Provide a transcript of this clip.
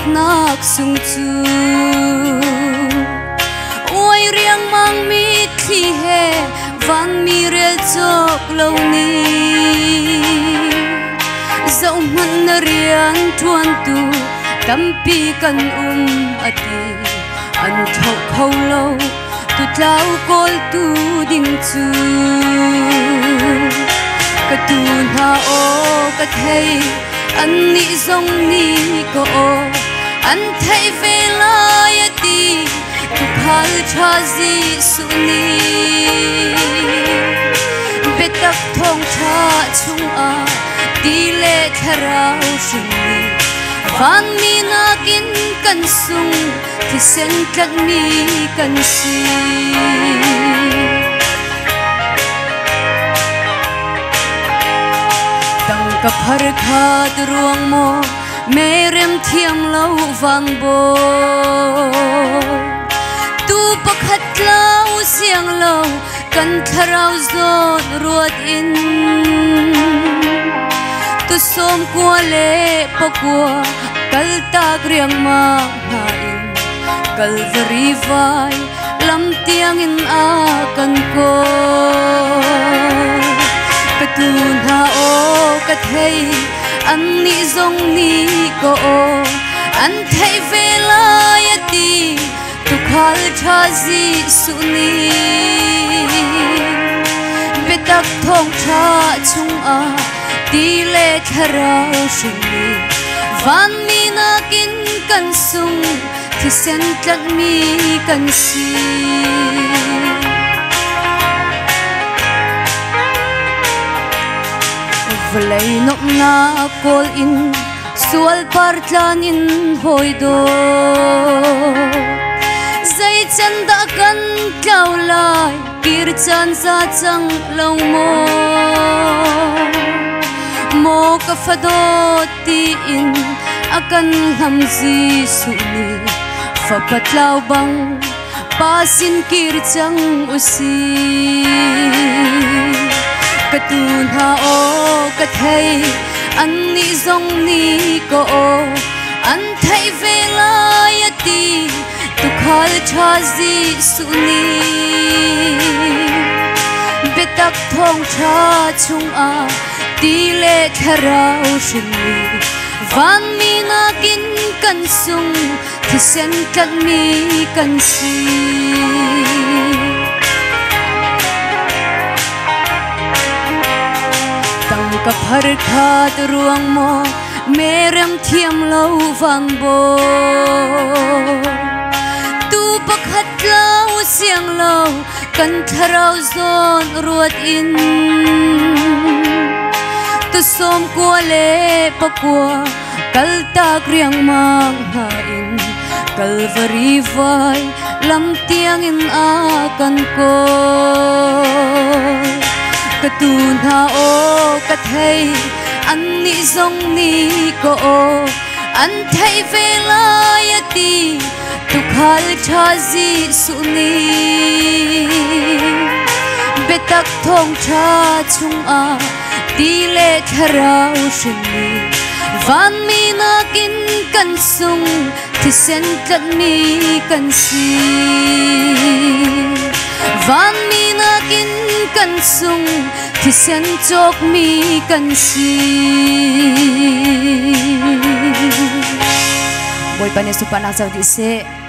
nak sung chu oi riang mang mi thi he vang mi rel chok lo ni dẫu man na riang thuan tu tampi kan ati an thau khâu lo tu tlau kol tu ding chu ka tu na o ka thei an ni zong ni ko o an thei ve lai ati tu khal tha ji su ni betak thong tha chung a ti le tharau shin ni van mi na kin kan sung thi sen kan mi kan si tang ka phar kha ruang mo merem thiam lo wang bo tu pakhat lau siang lo kan tharau zon ruat in tu som kwa le pakwa kal ta griang ma na in kalvari vai lam tiang in a kan ko katun ha o ka thei an ni zong ni ko o an thei ve lai ati tu khal tha ji su ni betak thong tha chung a ti le tharau shin ni van mi na kin kan sung thi sen tlat mi kan si vlei nok na kol in sual par tlan in hoi do zai chan da kan klau lai kir chan sa chang lo mo ka fado ti in akan ham ji su ni fa patlaw bang pasin kir chang usi katun ha o ka thei an ni zong ni ko o an thei ve lai ati tu khal tha ji su ni betak thong tha chung a ti le tharau shin ni van mi na kin kan sung thi sen kan mi kan si tang ka phar kha ruang mo merem thiam lo wang bo tu pakhat lau siang lo kan tharau zon ruat in tu som kwa le pakwa kal ta kriang mang ha in kalvari vai lam tiang in a kan ko katun ha o ka thei an ni zong ni ko o an thei ve lai ati tu khal tha ji su ni betak thong tha chung a ti le tharau shin ni van mi na kin kan sung thi sen tlat mi kan si van mi na kin kan sung thi sen chok mi kan si boy pane supana sau di se